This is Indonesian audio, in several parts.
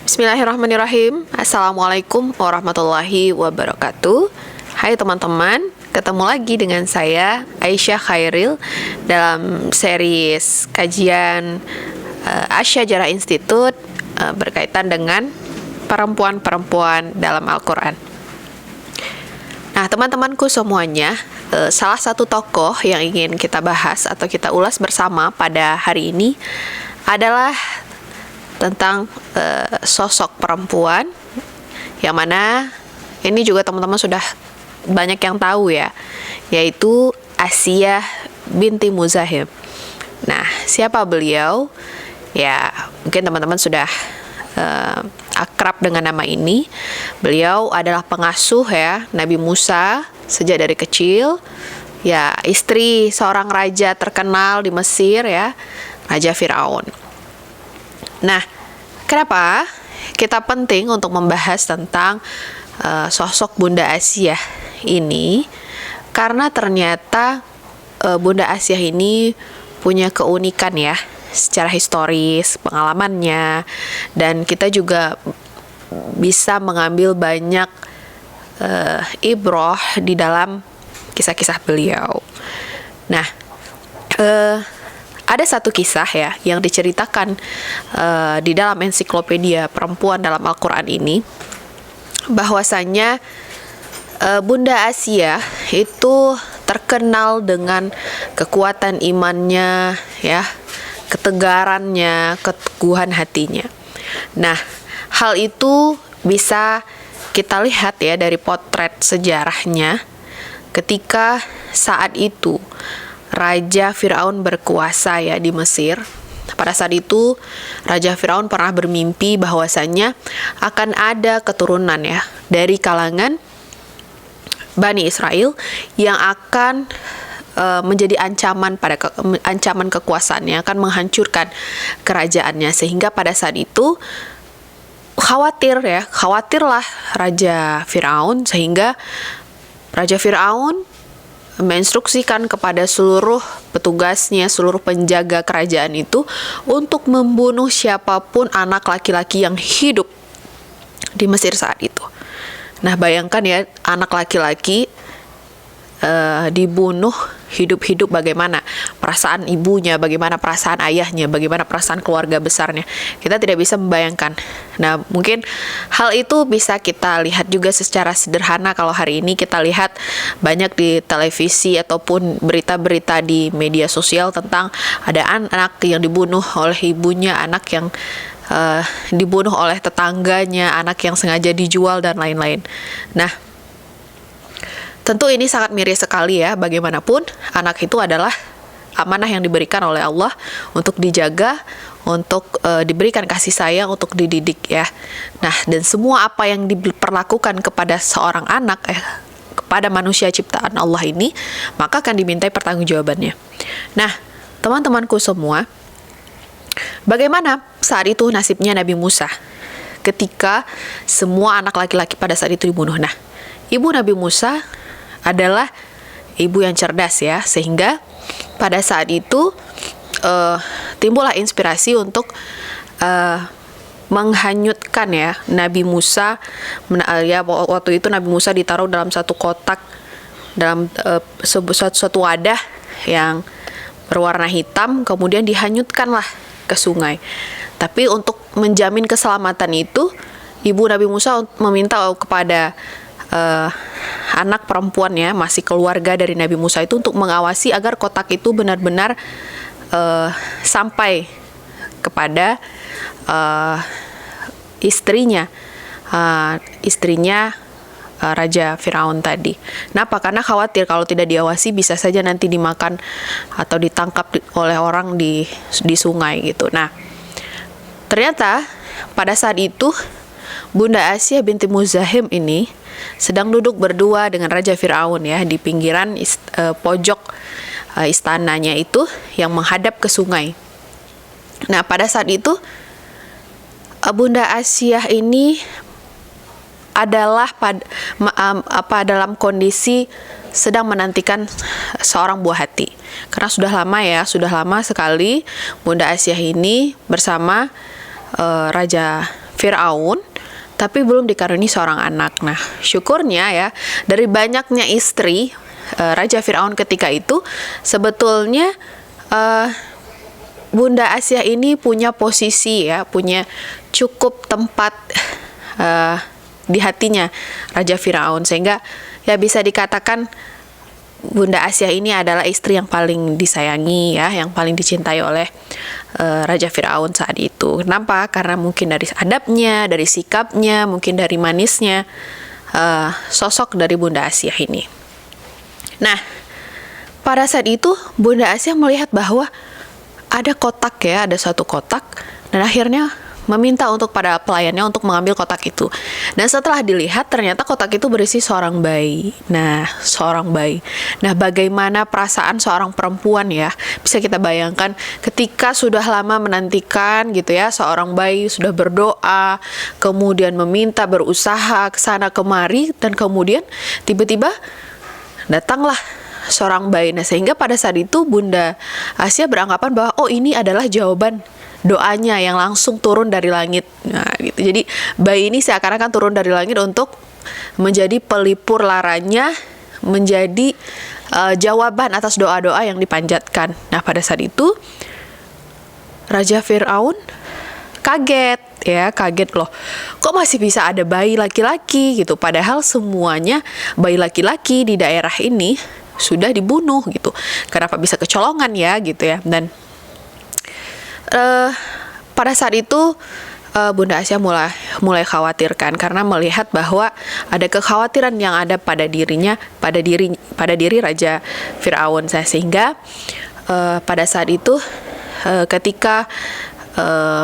Bismillahirrahmanirrahim. Assalamualaikum warahmatullahi wabarakatuh. Hai teman-teman, ketemu lagi dengan saya Aisyah Khairil dalam series kajian Asy-Syajarah Institute berkaitan dengan perempuan-perempuan dalam Al-Quran. Nah, teman-temanku semuanya, salah satu tokoh yang ingin kita bahas atau kita ulas bersama pada hari ini adalah tentang sosok perempuan yang mana ini juga teman-teman sudah banyak yang tahu ya, yaitu Asiyah binti Muzahim. Nah, siapa beliau? Ya, mungkin teman-teman sudah akrab dengan nama ini. Beliau adalah pengasuh ya Nabi Musa sejak dari kecil. Ya, istri seorang raja terkenal di Mesir ya, Raja Firaun. Nah, kenapa kita penting untuk membahas tentang sosok Bunda Asiyah ini? Karena ternyata Bunda Asiyah ini punya keunikan ya, secara historis, pengalamannya, dan kita juga bisa mengambil banyak ibroh di dalam kisah-kisah beliau. Nah, ada satu kisah ya yang diceritakan di dalam ensiklopedia perempuan dalam Al-Quran ini, bahwasannya Bunda Asiyah itu terkenal dengan kekuatan imannya ya, ketegarannya, keteguhan hatinya. Nah, hal itu bisa kita lihat ya dari potret sejarahnya ketika saat itu Raja Firaun berkuasa ya di Mesir. Pada saat itu Raja Firaun pernah bermimpi bahwasannya akan ada keturunan ya dari kalangan Bani Israel yang akan menjadi ancaman ancaman kekuasaannya, akan menghancurkan kerajaannya, sehingga pada saat itu khawatirlah Raja Firaun, sehingga Raja Firaun menginstruksikan kepada seluruh petugasnya, seluruh penjaga kerajaan itu untuk membunuh siapapun anak laki-laki yang hidup di Mesir saat itu. Nah, bayangkan ya, anak laki-laki dibunuh hidup-hidup, bagaimana perasaan ibunya, bagaimana perasaan ayahnya, bagaimana perasaan keluarga besarnya. Kita tidak bisa membayangkan. Nah, mungkin hal itu bisa kita lihat juga secara sederhana kalau hari ini kita lihat banyak di televisi ataupun berita-berita di media sosial tentang ada anak yang dibunuh oleh ibunya, anak yang dibunuh oleh tetangganya, anak yang sengaja dijual, dan lain-lain. Nah, tentu ini sangat miris sekali ya. Bagaimanapun, anak itu adalah amanah yang diberikan oleh Allah untuk dijaga, untuk diberikan kasih sayang, untuk dididik ya. Nah, dan semua apa yang diperlakukan kepada seorang anak kepada manusia ciptaan Allah ini, maka akan dimintai pertanggungjawabannya. Nah, teman-temanku semua, bagaimana saat itu nasibnya Nabi Musa ketika semua anak laki-laki pada saat itu dibunuh? Nah, ibu Nabi Musa adalah ibu yang cerdas ya, sehingga pada saat itu timbullah inspirasi untuk menghanyutkan ya Nabi Musa. Waktu itu Nabi Musa ditaruh dalam satu kotak, dalam suatu wadah yang berwarna hitam, kemudian dihanyutkanlah ke sungai. Tapi untuk menjamin keselamatan itu, ibu Nabi Musa meminta kepada anak perempuannya, masih keluarga dari Nabi Musa itu, untuk mengawasi agar kotak itu benar-benar sampai kepada istrinya Raja Firaun tadi. Kenapa? Karena khawatir kalau tidak diawasi bisa saja nanti dimakan atau ditangkap oleh orang di sungai gitu. Nah, ternyata pada saat itu Bunda Asiyah binti Muzahim ini sedang duduk berdua dengan Raja Firaun ya di pinggiran pojok istananya itu yang menghadap ke sungai. Nah, pada saat itu Bunda Asiyah ini adalah dalam kondisi sedang menantikan seorang buah hati. Karena sudah lama sekali Bunda Asiyah ini bersama Raja Firaun, tapi belum dikaruniai seorang anak. Nah, syukurnya ya, dari banyaknya istri Raja Firaun ketika itu, sebetulnya Bunda Asyah ini punya posisi ya, punya cukup tempat di hatinya Raja Firaun, sehingga ya bisa dikatakan Bunda Asyah ini adalah istri yang paling disayangi ya, yang paling dicintai oleh Raja Firaun saat itu. Kenapa? Karena mungkin dari adabnya, dari sikapnya, mungkin dari manisnya sosok dari Bunda Asyah ini. Nah, pada saat itu Bunda Asyah melihat bahwa ada kotak ya, ada satu kotak, dan akhirnya meminta untuk pada pelayannya untuk mengambil kotak itu. Dan setelah dilihat, ternyata kotak itu berisi seorang bayi. Nah, seorang bayi. Nah, bagaimana perasaan seorang perempuan ya? Bisa kita bayangkan ketika sudah lama menantikan gitu ya, seorang bayi sudah berdoa, kemudian meminta, berusaha ke sana kemari, dan kemudian tiba-tiba datanglah seorang bayi. Nah, sehingga pada saat itu Bunda Asyah beranggapan bahwa oh, ini adalah jawaban doanya yang langsung turun dari langit. Nah, gitu. Jadi bayi ini seakan-akan turun dari langit untuk menjadi pelipur laranya, menjadi jawaban atas doa-doa yang dipanjatkan. Nah, pada saat itu Raja Firaun kaget ya, kaget loh. Kok masih bisa ada bayi laki-laki gitu? Padahal semuanya bayi laki-laki di daerah ini sudah dibunuh gitu. Kenapa bisa kecolongan ya gitu ya? Dan pada saat itu Bunda Asyah mulai khawatirkan karena melihat bahwa ada kekhawatiran yang ada pada dirinya, pada diri Raja Firaun. Sehingga pada saat itu ketika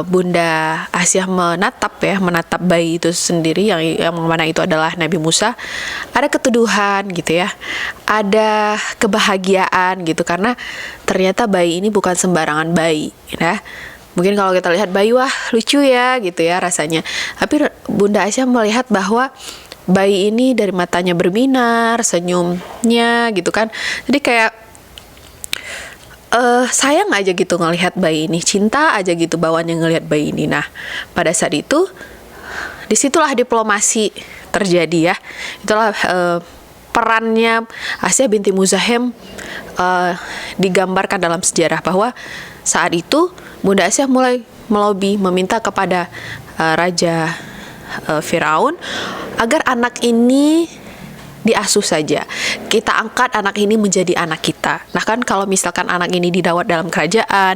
Bunda Asyah menatap bayi itu sendiri, yang mana itu adalah Nabi Musa, ada ketuduhan gitu ya, ada kebahagiaan gitu, karena ternyata bayi ini bukan sembarangan bayi ya. Mungkin kalau kita lihat bayi, wah lucu ya gitu ya rasanya, tapi Bunda Asyah melihat bahwa bayi ini dari matanya berbinar, senyumnya gitu kan, jadi kayak sayang aja gitu ngelihat bayi ini, cinta aja gitu bawaannya ngelihat bayi ini. Nah, pada saat itu disitulah diplomasi terjadi ya. Itulah perannya Asyah binti Muzahem digambarkan dalam sejarah, bahwa saat itu Bunda Asyah mulai melobi, meminta kepada Raja Firaun agar anak ini diasuh saja. Kita angkat anak ini menjadi anak kita. Nah kan, kalau misalkan anak ini didawat dalam kerajaan,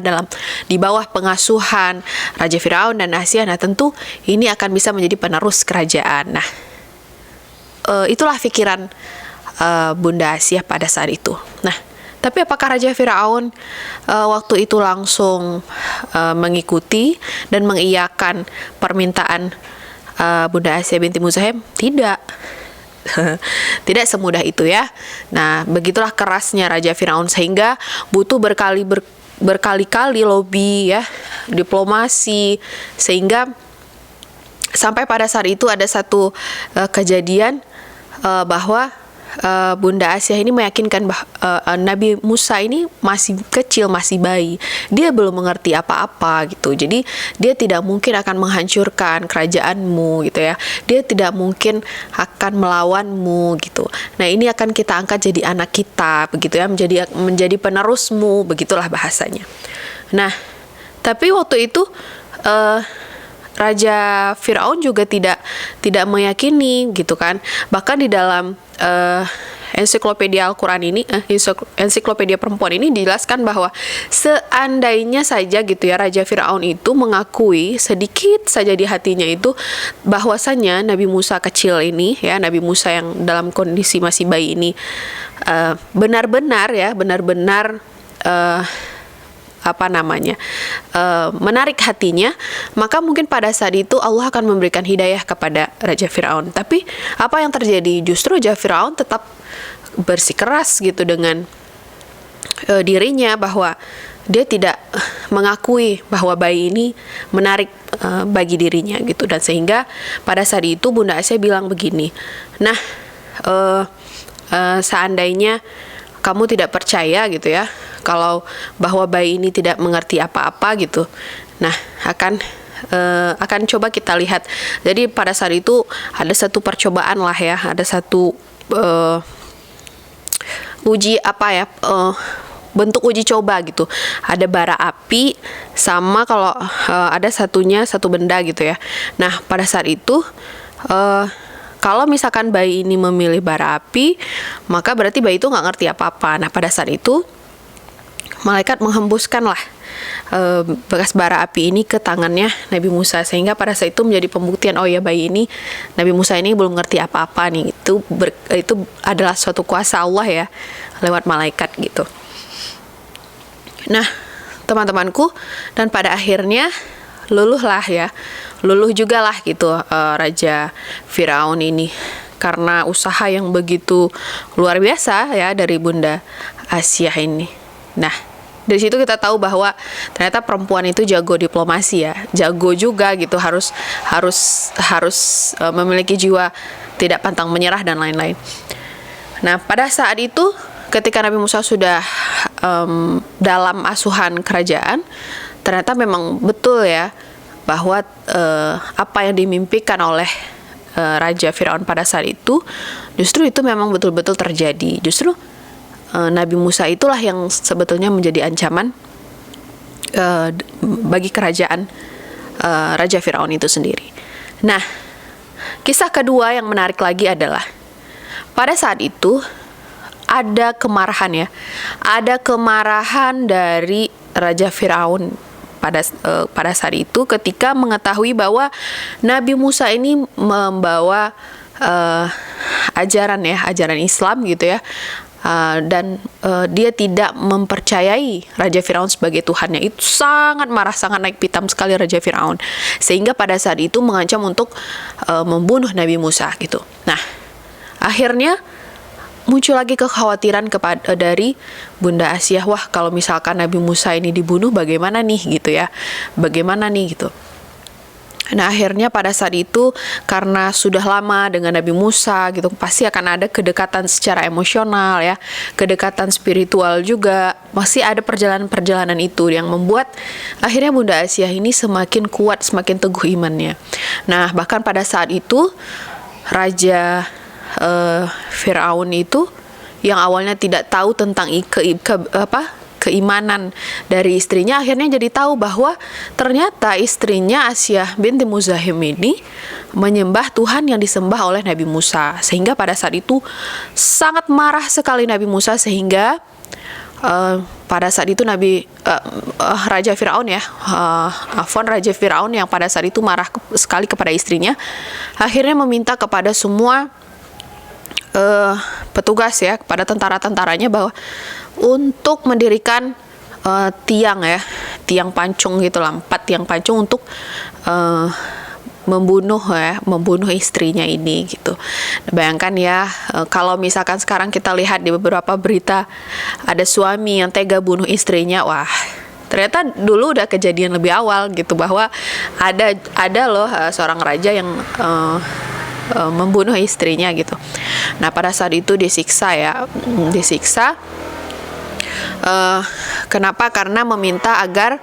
di bawah pengasuhan Raja Firaun dan Asyah, nah tentu ini akan bisa menjadi penerus kerajaan. Nah, itulah pikiran Bunda Asyah pada saat itu. Nah, tapi apakah Raja Firaun waktu itu langsung mengikuti dan mengiyakan permintaan Bunda Asyah binti Muzahem? Tidak. Tidak semudah itu ya. Nah, begitulah kerasnya Raja Firaun, sehingga butuh berkali-kali lobby ya, diplomasi, sehingga sampai pada saat itu ada satu kejadian bahwa Bunda Asyah ini meyakinkan Nabi Musa ini masih kecil, masih bayi, dia belum mengerti apa-apa gitu, jadi dia tidak mungkin akan menghancurkan kerajaanmu gitu ya, dia tidak mungkin akan melawanmu gitu. Nah, ini akan kita angkat jadi anak kita begitu ya, menjadi penerusmu, begitulah bahasanya. Nah, tapi waktu itu Raja Firaun juga tidak meyakini gitu kan. Bahkan di dalam ensiklopedia Al-Quran ini, ensiklopedia perempuan ini dijelaskan bahwa seandainya saja gitu ya, Raja Firaun itu mengakui sedikit saja di hatinya itu bahwasanya Nabi Musa kecil ini ya, Nabi Musa yang dalam kondisi masih bayi ini benar-benar menarik hatinya, maka mungkin pada saat itu Allah akan memberikan hidayah kepada Raja Firaun. Tapi apa yang terjadi? Justru Raja Firaun tetap bersikeras gitu dengan dirinya, bahwa dia tidak mengakui bahwa bayi ini menarik bagi dirinya gitu. Dan sehingga pada saat itu Bunda Asyah bilang begini, nah seandainya kamu tidak percaya gitu ya, kalau bahwa bayi ini tidak mengerti apa-apa gitu, nah akan akan coba kita lihat. Jadi pada saat itu ada satu percobaan lah ya, ada satu uji bentuk uji coba gitu. Ada bara api sama kalau ada satu benda gitu ya. Nah pada saat itu kalau misalkan bayi ini memilih bara api, maka berarti bayi itu nggak ngerti apa-apa. Nah pada saat itu malaikat menghembuskanlah bekas bara api ini ke tangannya Nabi Musa, sehingga pada saat itu menjadi pembuktian, oh ya bayi ini, Nabi Musa ini belum ngerti apa-apa nih. Itu adalah suatu kuasa Allah ya lewat malaikat gitu. Nah teman-temanku, dan pada akhirnya luluh juga lah gitu Raja Firaun ini, karena usaha yang begitu luar biasa ya dari Bunda Asyah ini. Nah dari situ kita tahu bahwa ternyata perempuan itu jago diplomasi ya, jago juga gitu, harus memiliki jiwa tidak pantang menyerah dan lain-lain. Nah pada saat itu ketika Nabi Musa sudah dalam asuhan kerajaan, ternyata memang betul ya bahwa apa yang dimimpikan oleh Raja Firaun pada saat itu justru itu memang betul-betul terjadi. Justru Nabi Musa itulah yang sebetulnya menjadi ancaman bagi kerajaan Raja Firaun itu sendiri. Nah, kisah kedua yang menarik lagi adalah pada saat itu ada kemarahan ya, ada kemarahan dari Raja Firaun pada saat itu ketika mengetahui bahwa Nabi Musa ini membawa ajaran Islam gitu ya. Dan dia tidak mempercayai Raja Firaun sebagai Tuhannya. Itu sangat marah, sangat naik pitam sekali Raja Firaun, sehingga pada saat itu mengancam untuk membunuh Nabi Musa gitu. Nah akhirnya muncul lagi kekhawatiran dari Bunda Asyah, wah kalau misalkan Nabi Musa ini dibunuh bagaimana nih gitu ya, bagaimana nih gitu. Nah akhirnya pada saat itu karena sudah lama dengan Nabi Musa gitu, pasti akan ada kedekatan secara emosional ya, kedekatan spiritual juga, masih ada perjalanan itu yang membuat akhirnya Bunda Asyah ini semakin kuat, semakin teguh imannya. Nah bahkan pada saat itu Raja Firaun itu yang awalnya tidak tahu tentang keimanan dari istrinya, akhirnya jadi tahu bahwa ternyata istrinya Asyah binti Muzahim ini menyembah Tuhan yang disembah oleh Nabi Musa, sehingga pada saat itu sangat marah sekali Nabi Musa, sehingga pada saat itu Raja Firaun ya, Raja Firaun yang pada saat itu marah sekali kepada istrinya, akhirnya meminta kepada semua petugas ya, kepada tentara-tentaranya bahwa untuk mendirikan tiang pancung gitu lah, 4 tiang pancung untuk membunuh istrinya ini gitu. Bayangkan ya, kalau misalkan sekarang kita lihat di beberapa berita ada suami yang tega bunuh istrinya, wah ternyata dulu udah kejadian lebih awal gitu, bahwa ada loh seorang raja yang membunuh istrinya gitu. Nah pada saat itu disiksa. Kenapa? Karena meminta agar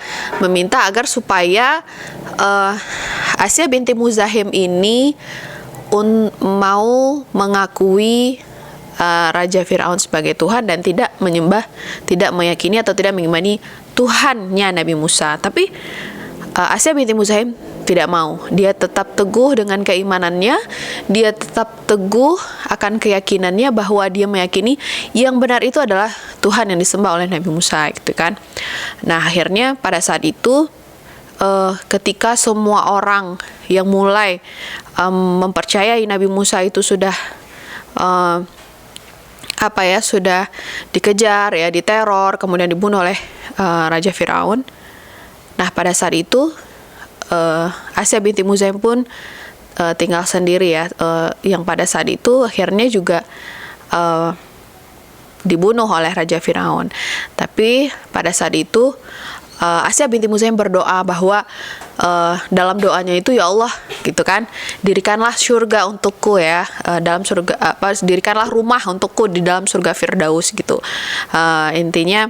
supaya Asyah binti Muzahim ini mau mengakui Raja Firaun sebagai Tuhan dan tidak meyakini atau tidak mengimani Tuhannya Nabi Musa. Tapi Asyah binti Muzahim tidak mau. Dia tetap teguh dengan keimanannya, dia tetap teguh akan keyakinannya bahwa dia meyakini yang benar itu adalah Tuhan yang disembah oleh Nabi Musa gitu kan. Nah akhirnya pada saat itu ketika semua orang yang mulai mempercayai Nabi Musa itu sudah sudah dikejar ya, diteror, kemudian dibunuh oleh Raja Firaun. Nah pada saat itu Asyah binti Muzahim pun tinggal sendiri ya, yang pada saat itu akhirnya juga dibunuh oleh Raja Firaun. Tapi pada saat itu Asyah binti Muzahim berdoa bahwa dalam doanya itu, ya Allah gitu kan, dirikanlah surga untukku ya, dalam surga dirikanlah rumah untukku di dalam surga Firdaus gitu. Intinya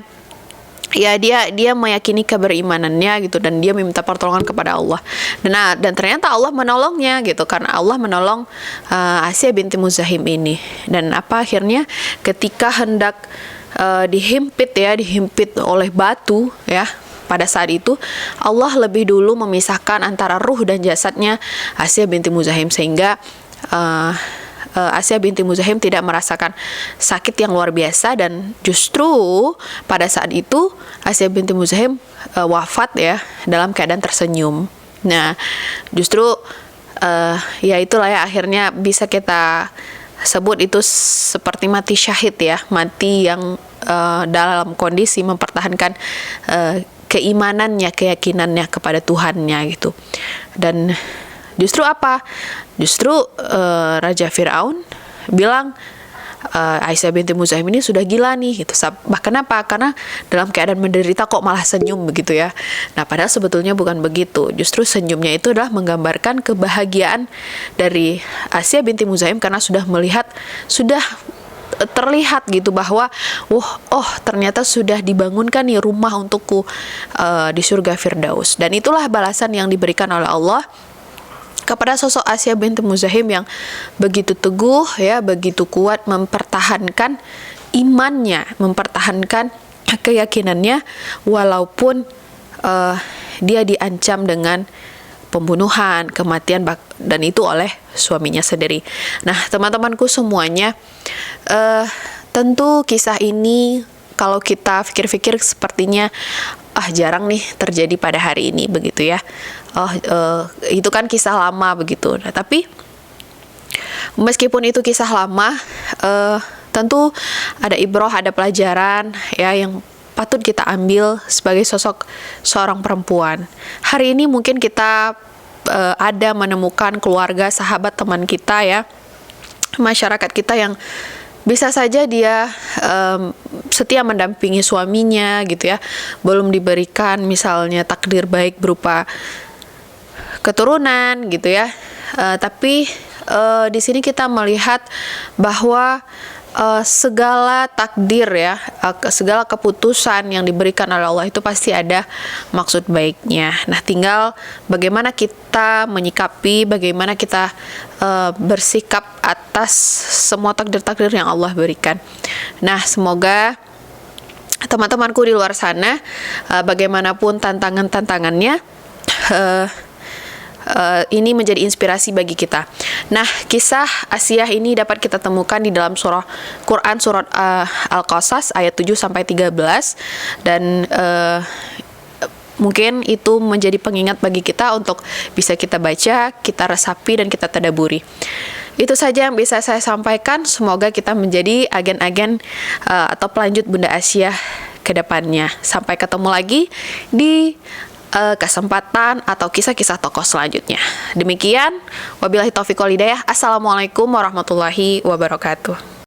ya dia meyakini keberimanannya gitu, dan dia meminta pertolongan kepada Allah, dan ternyata Allah menolongnya gitu, karena Allah menolong Asiyah binti Muzahim ini. Dan akhirnya ketika hendak dihimpit oleh batu ya, pada saat itu Allah lebih dulu memisahkan antara ruh dan jasadnya Asiyah binti Muzahim, sehingga Asiyah binti Muzahim tidak merasakan sakit yang luar biasa, dan justru pada saat itu Asiyah binti Muzahim wafat ya dalam keadaan tersenyum. Nah, justru ya itulah ya, akhirnya bisa kita sebut itu seperti mati syahid ya, mati yang dalam kondisi mempertahankan keimanannya, keyakinannya kepada Tuhannya gitu. Dan justru Raja Fir'aun bilang Aisyah binti Muzahim ini sudah gila nih gitu. Bahkan karena dalam keadaan menderita kok malah senyum begitu ya. Nah, padahal sebetulnya bukan begitu. Justru senyumnya itu adalah menggambarkan kebahagiaan dari Aisyah binti Muzahim, karena sudah terlihat gitu bahwa ternyata sudah dibangunkan nih rumah untukku di surga Firdaus. Dan itulah balasan yang diberikan oleh Allah kepada sosok Asiyah binti Muzahim yang begitu teguh ya, begitu kuat mempertahankan imannya, mempertahankan keyakinannya walaupun dia diancam dengan pembunuhan, kematian, dan itu oleh suaminya sendiri. Nah, teman-temanku semuanya, tentu kisah ini kalau kita pikir-pikir sepertinya jarang nih terjadi pada hari ini begitu ya. Itu kan kisah lama begitu. Nah, tapi meskipun itu kisah lama, tentu ada ibrah, ada pelajaran ya yang patut kita ambil sebagai sosok seorang perempuan. Hari ini mungkin kita ada menemukan keluarga, sahabat, teman kita ya, masyarakat kita yang bisa saja dia setia mendampingi suaminya gitu ya, belum diberikan misalnya takdir baik berupa keturunan gitu ya, tapi di sini kita melihat bahwa segala takdir ya, segala keputusan yang diberikan oleh Allah itu pasti ada maksud baiknya. Nah, tinggal bagaimana kita menyikapi, bagaimana kita bersikap atas semua takdir-takdir yang Allah berikan. Nah, semoga teman-temanku di luar sana, bagaimanapun tantangannya, ini menjadi inspirasi bagi kita. Nah, kisah Asiyah ini dapat kita temukan di dalam Quran surat Al-Qasas ayat 7-13, dan mungkin itu menjadi pengingat bagi kita untuk bisa kita baca, kita resapi, dan kita tadaburi. Itu saja yang bisa saya sampaikan. Semoga kita menjadi agen-agen atau pelanjut Bunda Asiyah ke depannya. Sampai ketemu lagi di kesempatan atau kisah-kisah tokoh selanjutnya. Demikian, wabillahi taufiq wal hidayah. Assalamualaikum warahmatullahi wabarakatuh.